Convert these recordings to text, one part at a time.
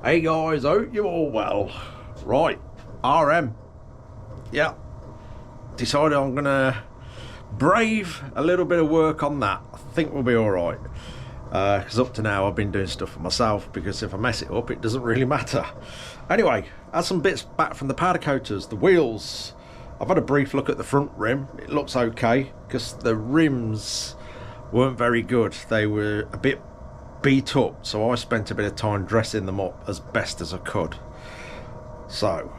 Hey guys, hope you're all well. Right, RM. Yeah, decided I'm gonna brave a little bit of work on that. I think we'll be alright. Because up to now I've been doing stuff for myself, because if I mess it up it doesn't really matter. Anyway, had some bits back from the powder coaters, the wheels. I've had a brief look at the front rim. It looks okay, because the rims weren't very good. They were a bit beat up, so I spent a bit of time dressing them up as best as I could. So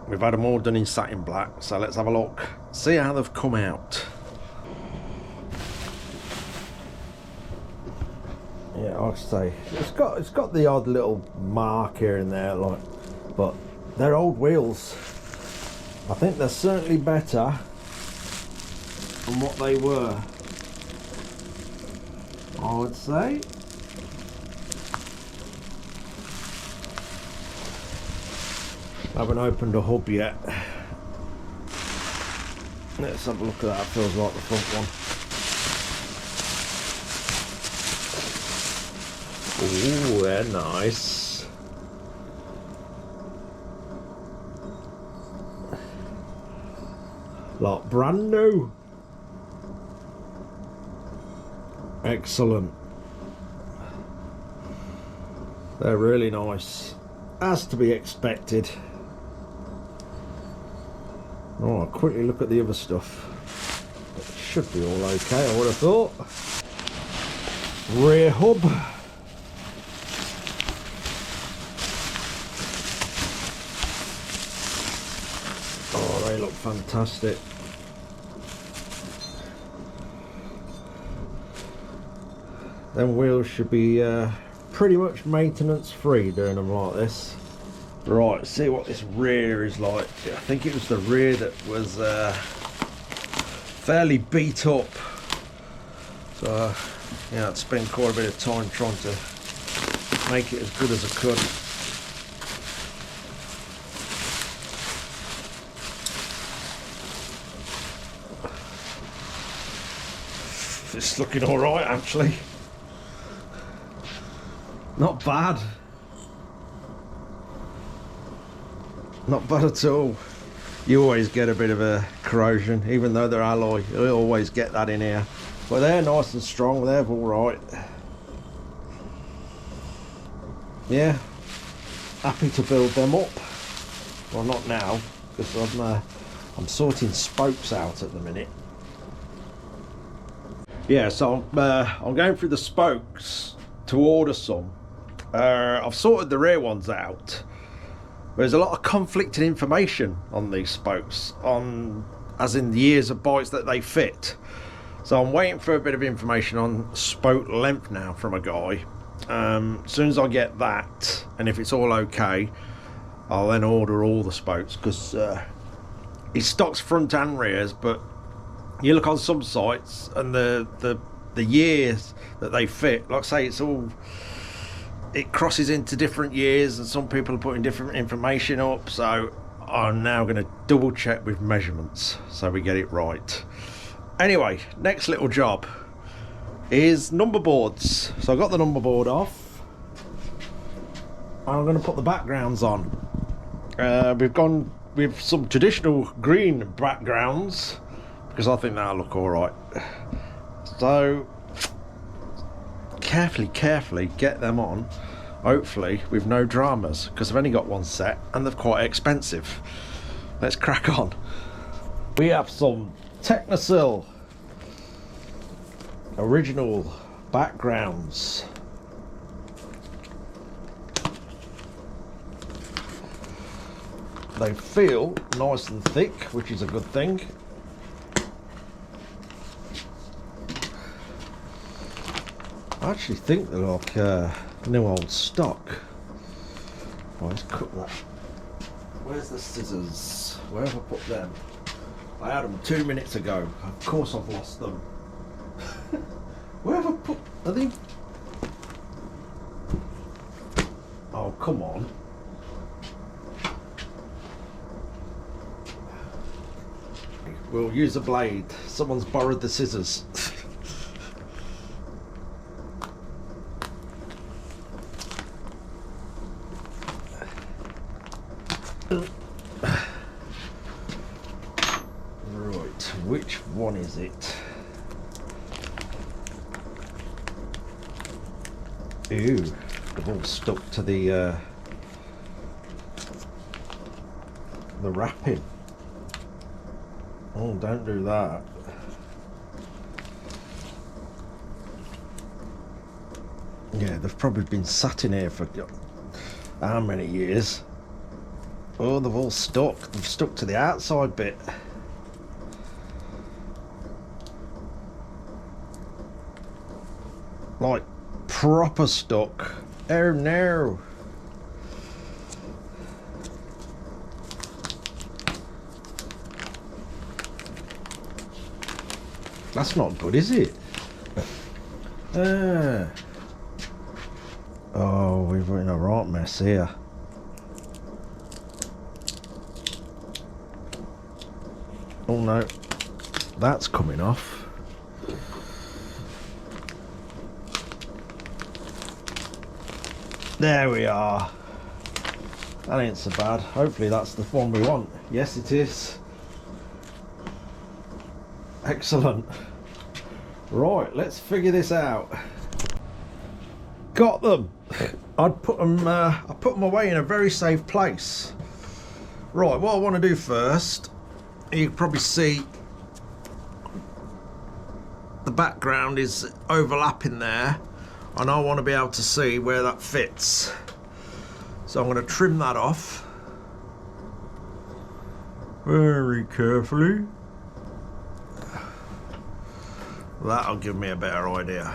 we've had them all done in satin black, so let's have a look, see how they've come out. Yeah, like I say, it's got the odd little mark here and there, like, but they're old wheels. I think they're certainly better than what they were, I would say. I haven't opened a hub yet. Let's have a look at that. It feels like the front one. Ooh, they're nice. Like brand new. Excellent. They're really nice, as to be expected. Oh, I'll quickly look at the other stuff. It should be all okay, I would have thought. Rear hub. Oh, they look fantastic. Them wheels should be pretty much maintenance free doing them like this. Right, let's see what this rear is like. I think it was the rear that was fairly beat up. So yeah, I'd spent quite a bit of time trying to make it as good as I could. It's looking alright actually. Not bad. Not bad at all. You always get a bit of a corrosion, even though they're alloy. You always get that in here. But they're nice and strong. They're all right. Yeah, happy to build them up. Well, not now, because I'm sorting spokes out at the minute. Yeah, so I'm going through the spokes to order some. I've sorted the rear ones out. There's a lot of conflicting information on these spokes, as in the years of bikes that they fit. So I'm waiting for a bit of information on spoke length now from a guy. As soon as I get that, and if it's all okay, I'll then order all the spokes, because it stocks front and rears, but you look on some sites and the years that they fit, like I say, it crosses into different years, and some people are putting different information up, so I'm now going to double check with measurements so we get it right. Anyway, next little job is number boards. So I got the number board off. I'm going to put the backgrounds on. We've gone with some traditional green backgrounds because I think that'll look alright. So carefully get them on, hopefully with no dramas, because I've only got one set and they're quite expensive. Let's crack on. We have some Technosil original backgrounds. They feel nice and thick, which is a good thing. I actually think they're like new old stock. Oh, let's cut that. Where's the scissors? Where have I put them? I had them 2 minutes ago. Of course I've lost them. Where have I put... Are they... Oh, come on. We'll use a blade. Someone's borrowed the scissors. Right, which one is it? Ew, they've all stuck to the wrapping. Oh, don't do that. Yeah, they've probably been sat in here for how many years? Oh, they've all stuck. They've stuck to the outside bit. Like proper stuck. Oh no. That's not good, is it? Oh, we're in a right mess here. Oh no, that's coming off. There we are. That ain't so bad. Hopefully that's the one we want. Yes, it is. Excellent. Right, let's figure this out. Got them. I put them away in a very safe place. Right, what I want to do first, you can probably see the background is overlapping there, and I want to be able to see where that fits. So I'm going to trim that off very carefully. That'll give me a better idea.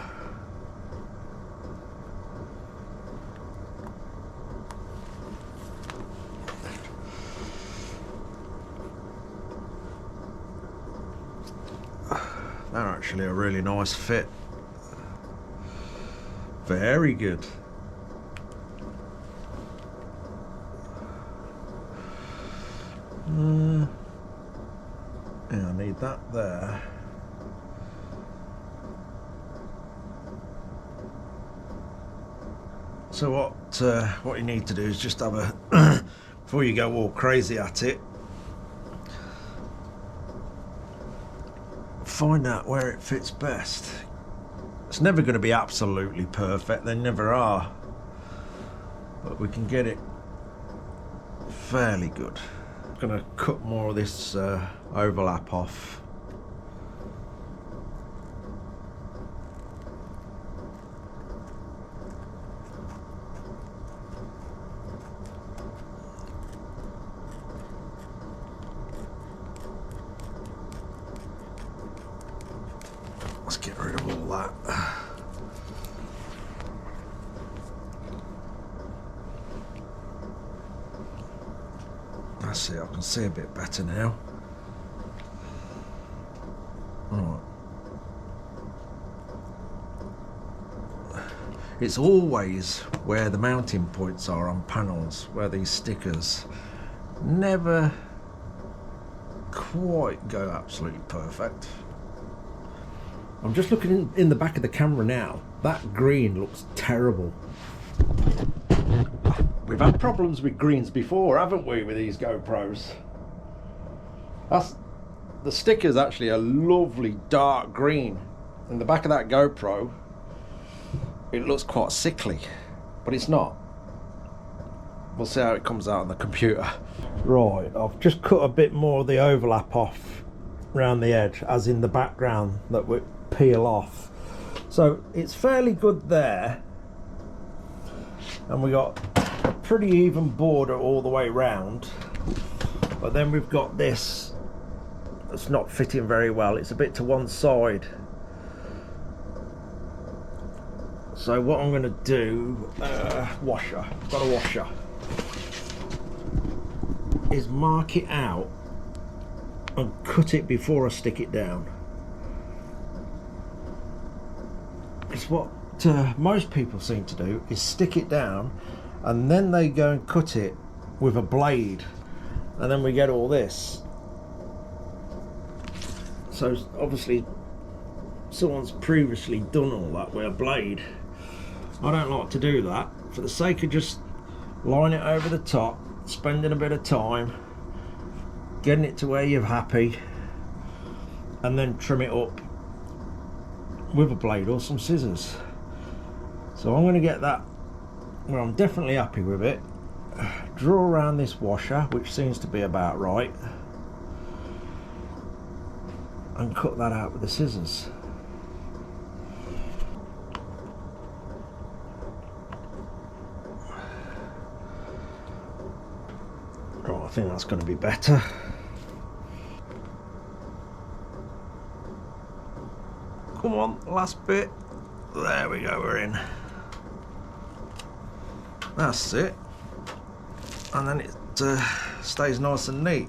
They're actually a really nice fit. Very good. Yeah, I need that there. So what you need to do is just have a before you go all crazy at it, find out where it fits best. It's never going to be absolutely perfect, they never are, but we can get it fairly good. I'm going to cut more of this overlap off. Let's get rid of all that. That's it, I can see a bit better now. Right. It's always where the mounting points are on panels, where these stickers never quite go absolutely perfect. I'm just looking in the back of the camera now. That green looks terrible. We've had problems with greens before, haven't we, with these GoPros? The sticker's actually a lovely dark green. In the back of that GoPro, it looks quite sickly, but it's not. We'll see how it comes out on the computer. Right, I've just cut a bit more of the overlap off around the edge, as in the background that we peel off. So it's fairly good there, and we got a pretty even border all the way round. But then we've got this that's not fitting very well. It's a bit to one side. So what I'm going to do, washer, got a washer, is mark it out and cut it before I stick it down. It's what most people seem to do, is stick it down and then they go and cut it with a blade, and then we get all this. So obviously someone's previously done all that with a blade. I don't like to do that. For the sake of just line it over the top spending a bit of time getting it to where you're happy, and then trim it up with a blade or some scissors. So I'm going to get that where I'm definitely happy with it, draw around this washer, which seems to be about right, and cut that out with the scissors. Right, I think that's going to be better. Come on, last bit. There we go, we're in. That's it. And then it stays nice and neat.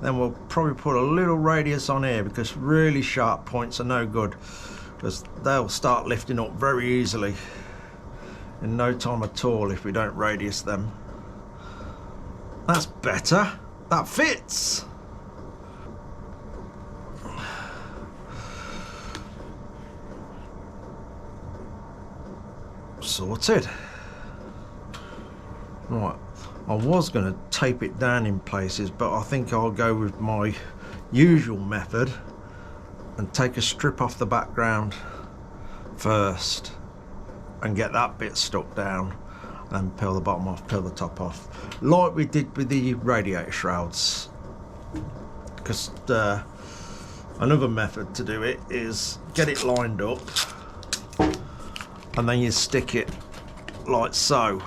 Then we'll probably put a little radius on here, because really sharp points are no good, because they'll start lifting up very easily in no time at all if we don't radius them. That's better. That fits. Sorted. Right, I was going to tape it down in places, but I think I'll go with my usual method and take a strip off the background first and get that bit stuck down, and peel the bottom off, peel the top off, like we did with the radiator shrouds. Because another method to do it is get it lined up, and then you stick it like so,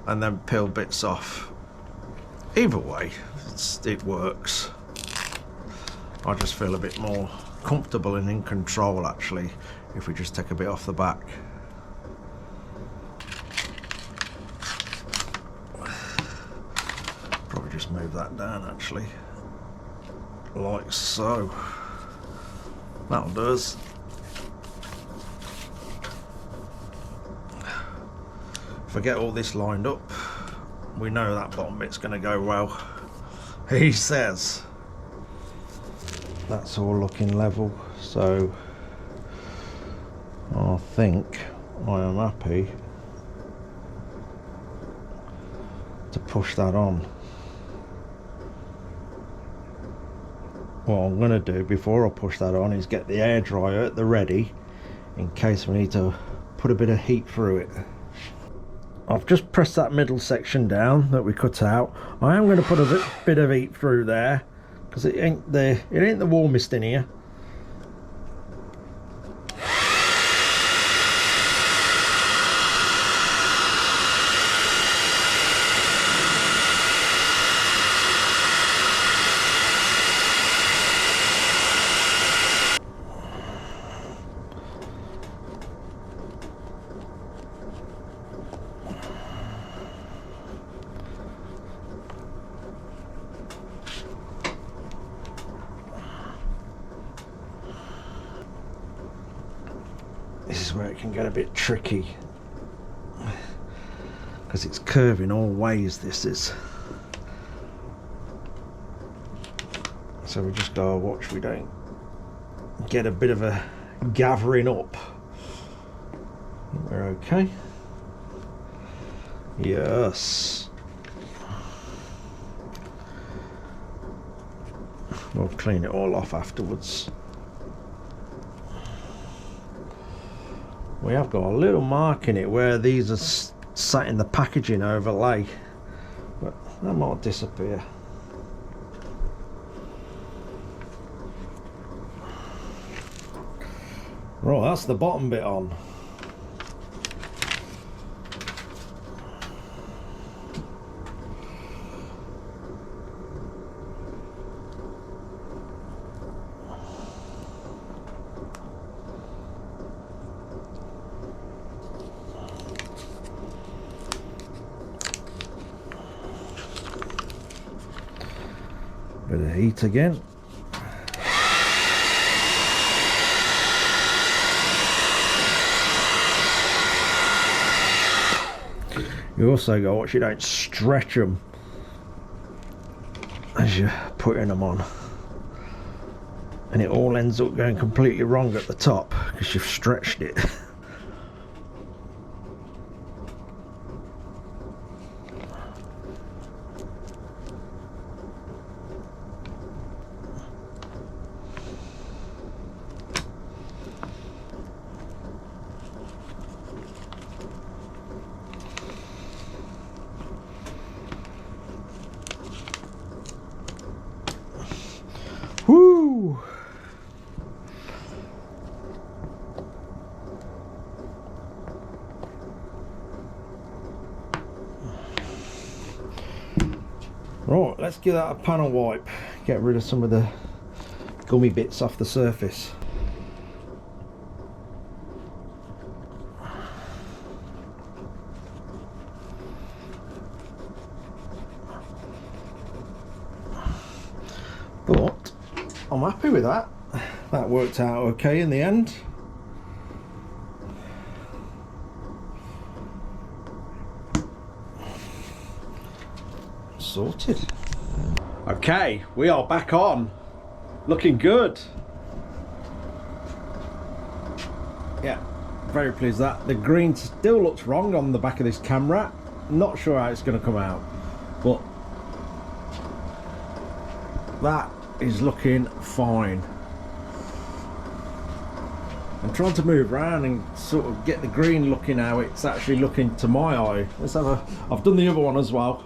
and then peel bits off. Either way, it works. I just feel a bit more comfortable and in control actually if we just take a bit off the back. Probably just move that down actually, like so. That'll do us. If I get all this lined up, we know that bottom bit's going to go well. He says. That's all looking level, so I think I am happy to push that on. What I'm going to do before I push that on is get the air dryer at the ready in case we need to put a bit of heat through it. I've just pressed that middle section down that we cut out. I am going to put a bit of heat through there because it ain't the warmest in here. This is where it can get a bit tricky because it's curving all ways, this is. So we just gotta watch we don't get a bit of a gathering up. We're okay. Yes. We'll clean it all off afterwards. We have got a little mark in it where these are sat in the packaging overlay, but that might disappear. Right, that's the bottom bit on. Bit of heat again. You also got to watch you don't stretch them as you're putting them on, and it all ends up going completely wrong at the top because you've stretched it. Right, let's give that a panel wipe, get rid of some of the gummy bits off the surface. But I'm happy with that. That worked out okay in the end. Sorted. Okay, we are back on. Looking good. Yeah, very pleased with that. The green still looks wrong on the back of this camera. Not sure how it's going to come out, but that is looking fine. I'm trying to move around and sort of get the green looking how it's actually looking to my eye. Let's have a, I've done the other one as well.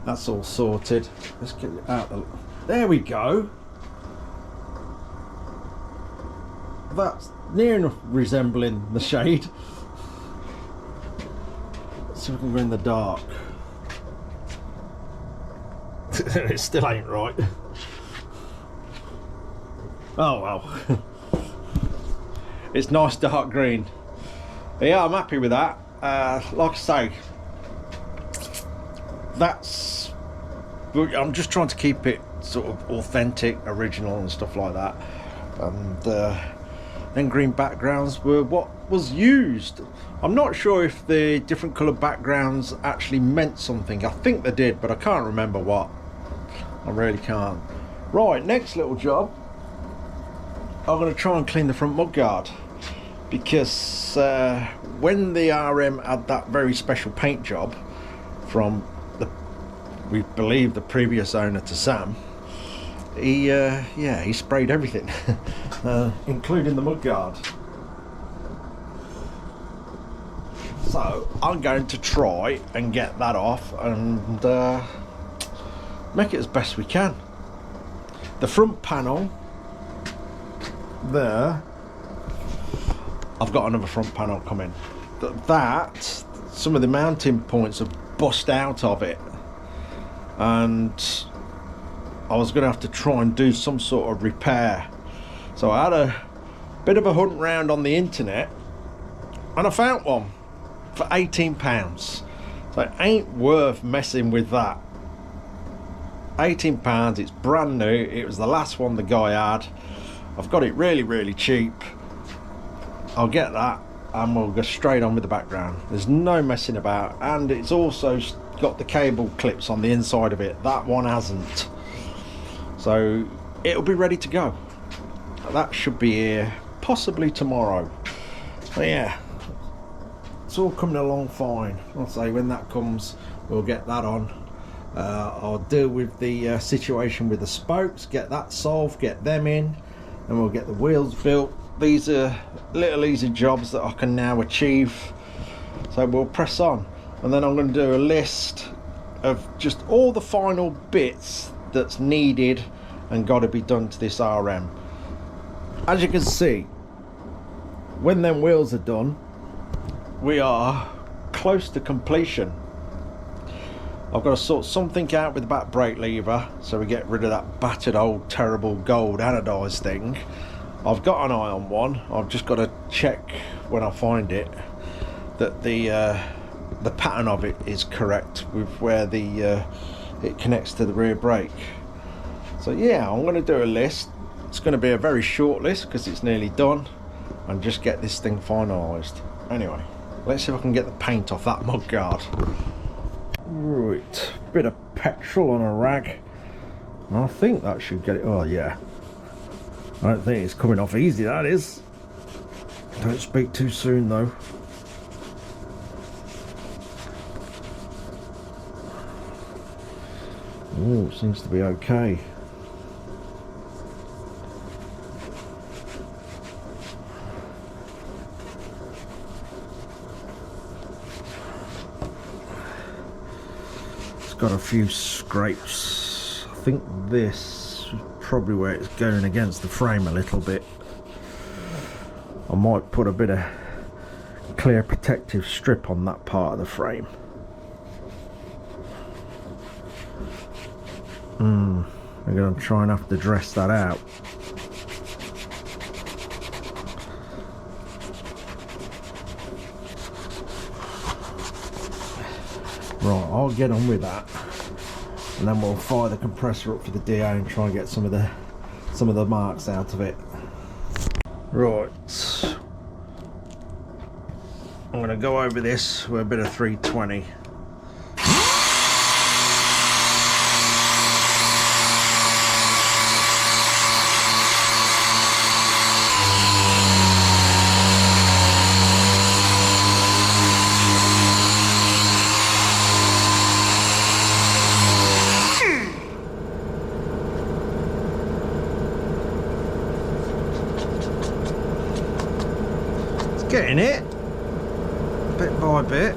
That's all sorted. Let's get it out. There we go. That's near enough resembling the shade. Let's see if we can go in the dark. It still ain't right. Oh well. It's nice dark green. But yeah, I'm happy with that. Like I say, that's, I'm just trying to keep it sort of authentic, original and stuff like that. And then green backgrounds were what was used. I'm not sure if the different coloured backgrounds actually meant something. I think they did, but I can't remember what. I really can't. Right, next little job. I'm going to try and clean the front mudguard, because when the RM had that very special paint job from the, we believe, the previous owner to Sam, he yeah, he sprayed everything, including the mudguard. So I'm going to try and get that off and make it as best we can. The front panel there, I've got another front panel coming. That some of the mounting points have bust out of it, and I was going to have to try and do some sort of repair. So I had a bit of a hunt round on the internet and I found one for £18. So it ain't worth messing with that. £18, it's brand new. It was the last one the guy had. I've got it really cheap. I'll get that and we'll go straight on with the background. There's no messing about, and it's also got the cable clips on the inside of it. That one hasn't. So it'll be ready to go. That should be here possibly tomorrow. But yeah, it's all coming along fine. I'll say when that comes, we'll get that on. I'll deal with the situation with the spokes, get that solved, get them in, and we'll get the wheels built. These are little easy jobs that I can now achieve, so we'll press on. And then I'm going to do a list of just all the final bits that's needed and got to be done to this RM. As you can see, when them wheels are done, we are close to completion. I've got to sort something out with the back brake lever so we get rid of that battered old terrible gold anodised thing. I've got an eye on one. I've just got to check when I find it that the pattern of it is correct with where the it connects to the rear brake. So yeah, I'm going to do a list. It's going to be a very short list because it's nearly done, and just get this thing finalised. Anyway, let's see if I can get the paint off that mudguard. Right, bit of petrol on a rag. I think that should get it. Oh yeah, I don't think it's coming off easy, that is. Don't speak too soon though. Oh, seems to be okay. It's got a few scrapes. I think this is probably where it's going against the frame a little bit. I might put a bit of clear protective strip on that part of the frame. We're going to try and have to dress that out. Right, I'll get on with that, and then we'll fire the compressor up for the DA and try and get some of the marks out of it. Right, I'm going to go over this with a bit of 320. Getting it bit by bit.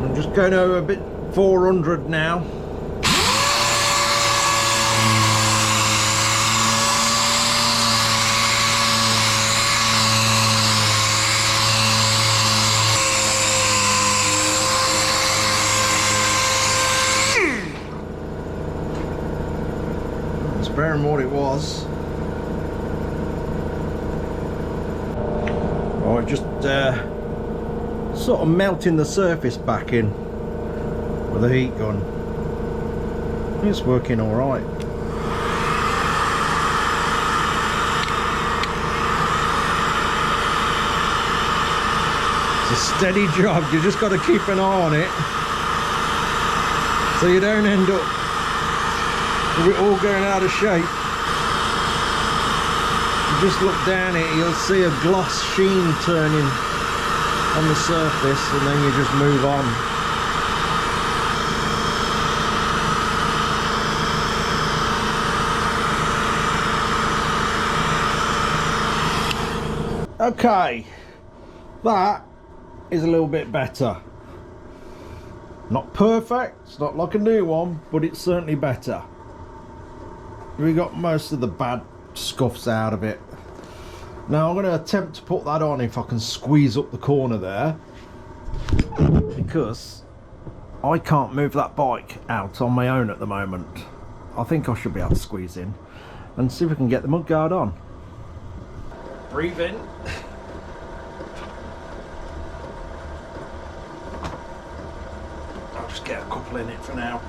I'm just going over a bit 400 now. Bearing what it was. Oh, just sort of melting the surface back in with a heat gun. It's working all right. It's a steady job. You just got to keep an eye on it so you don't end up we're all going out of shape. You just look down it, you'll see a gloss sheen turning on the surface, and then you just move on. Okay, that is a little bit better. Not perfect, it's not like a new one, but it's certainly better. We got most of the bad scuffs out of it. Now I'm going to attempt to put that on if I can squeeze up the corner there, because I can't move that bike out on my own at the moment. I think I should be able to squeeze in and see if we can get the mudguard on. Breathe in. I'll just get a couple in it for now.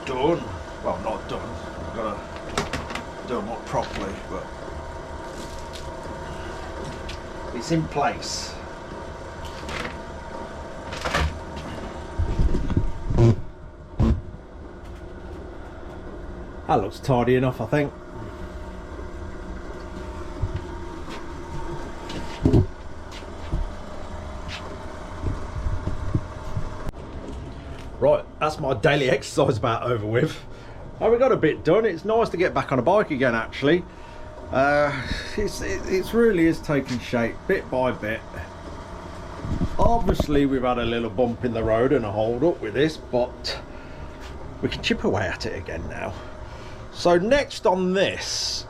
Done. Well, not done. I've got to do them up properly, but it's in place. That looks tidy enough, I think. Right, that's my daily exercise about over with. Oh, we got a bit done. It's nice to get back on a bike again, actually. It really is taking shape bit by bit. Obviously, we've had a little bump in the road and a hold up with this, but we can chip away at it again now. So next on this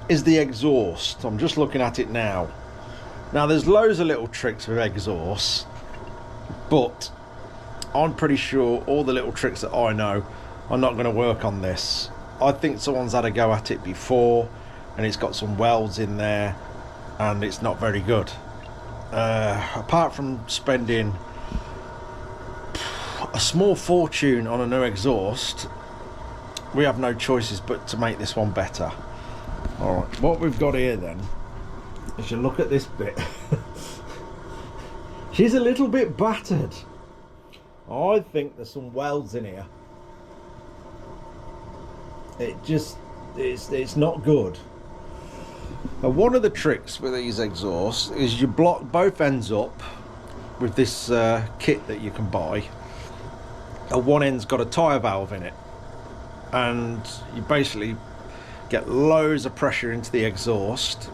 is the exhaust. I'm just looking at it now. Now, there's loads of little tricks with exhaust, but I'm pretty sure all the little tricks that I know are not going to work on this. I think someone's had a go at it before and it's got some welds in there and it's not very good. Apart from spending a small fortune on a new exhaust, we have no choices but to make this one better. Alright, what we've got here then is, you look at this bit. She's a little bit battered. I think there's some welds in here. It's not good. Now, one of the tricks with these exhausts is you block both ends up with this kit that you can buy. One end's got a tyre valve in it, and you basically get loads of pressure into the exhaust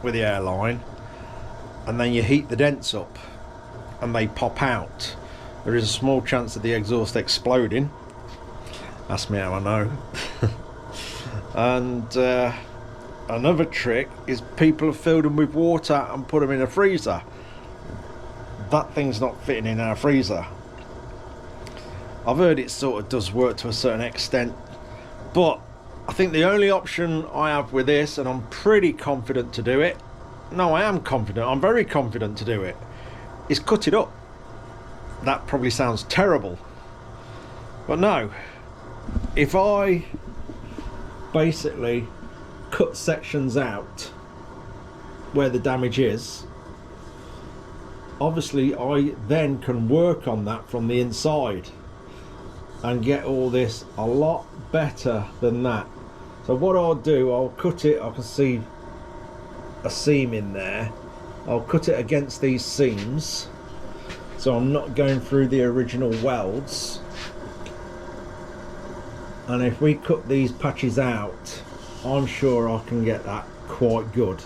with the airline, and then you heat the dents up and they pop out. There is a small chance of the exhaust exploding. Ask me how I know. And another trick is people have filled them with water and put them in a freezer. That thing's not fitting in our freezer. I've heard it sort of does work to a certain extent, but I think the only option I have with this, and I'm pretty confident to do it, no, I am confident, I'm very confident to do it, is cut it up. That probably sounds terrible, but no, if I basically cut sections out where the damage is, obviously I then can work on that from the inside and get all this a lot better than that. So what I'll do, I'll cut it, I can see a seam in there, I'll cut it against these seams so I'm not going through the original welds, and if we cut these patches out, I'm sure I can get that quite good.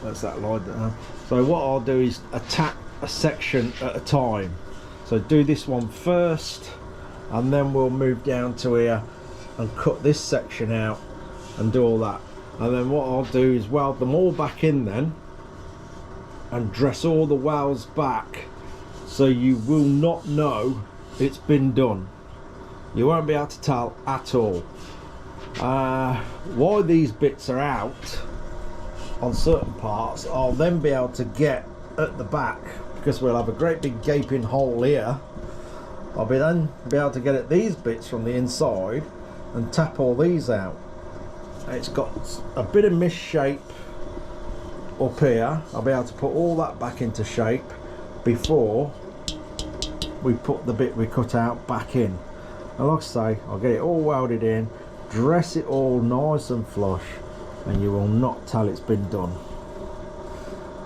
That's that line there. So what I'll do is attack a section at a time. So do this one first, and then we'll move down to here and cut this section out and do all that. And then what I'll do is weld them all back in then, and dress all the welds back, so you will not know it's been done. You won't be able to tell at all. Why these bits are out on certain parts, I'll then be able to get at the back, because we'll have a great big gaping hole here. I'll then be able to get at these bits from the inside and tap all these out. It's got a bit of misshape up here. I'll be able to put all that back into shape before we put the bit we cut out back in. And like I say, I'll get it all welded in, dress it all nice and flush, and you will not tell it's been done.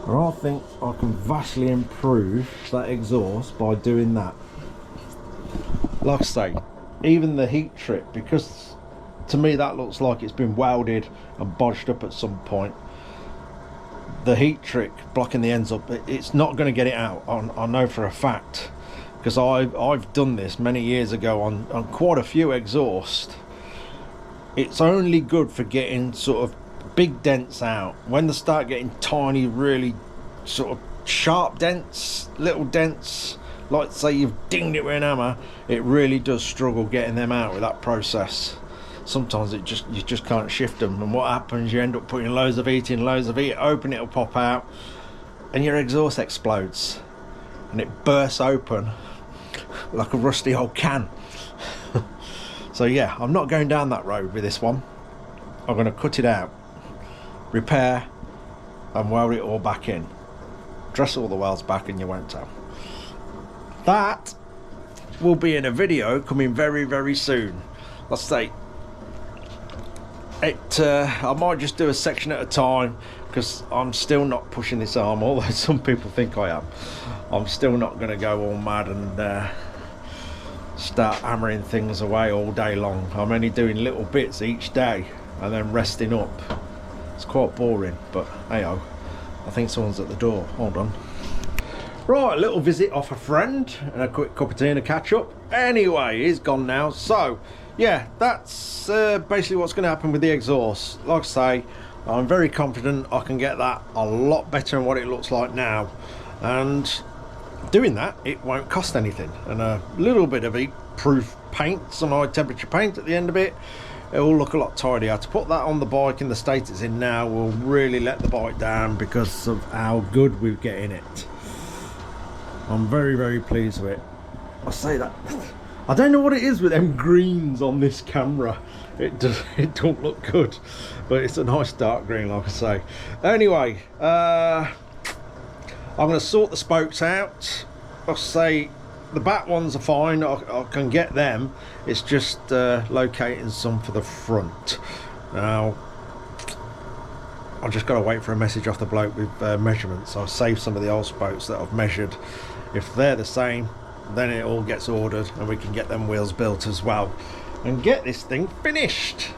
And I think I can vastly improve that exhaust by doing that. Like I say, even the heat trick, because to me that looks like it's been welded and bodged up at some point, the heat trick blocking the ends up, it's not going to get it out. I know for a fact, because I've done this many years ago on quite a few exhausts. It's only good for getting sort of big dents out. When they start getting tiny, really sort of sharp dents, little dents, like say you've dinged it with an hammer, it really does struggle getting them out with that process. Sometimes you just can't shift them, and what happens, you end up putting loads of heat in, open, it'll pop out, and your exhaust explodes and it bursts open like a rusty old can. So yeah, I'm not going down that road with this one. I'm going to cut it out, repair and weld it all back in, dress all the welds back, and you won't tell. That will be in a video coming very, very soon. Let's say it, I might just do a section at a time, because I'm still not pushing this arm, although some people think I am. I'm still not going to go all mad and start hammering things away all day long. I'm only doing little bits each day and then resting up. It's quite boring, but hey-oh, I think someone's at the door. Hold on. Right, a little visit off a friend and a quick cup of tea and a catch up. Anyway, he's gone now. So yeah, that's basically what's going to happen with the exhaust. Like I say, I'm very confident I can get that a lot better than what it looks like now, and doing that, it won't cost anything, and a little bit of heat-proof paint, some high temperature paint at the end of it, it will look a lot tidier. To put that on the bike in the state it's in now will really let the bike down because of how good we're getting it. I'm very, very pleased with it. I say that, I don't know what it is with them greens on this camera. It don't look good, but it's a nice dark green, like I say. Anyway, I'm going to sort the spokes out. I'll say the back ones are fine, I can get them. It's just locating some for the front. Now I've just got to wait for a message off the bloke with measurements. I'll save some of the old spokes that I've measured. If they're the same, then it all gets ordered and we can get them wheels built as well and get this thing finished.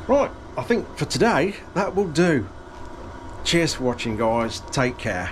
Right, I think for today that will do. Cheers for watching, guys. Take care.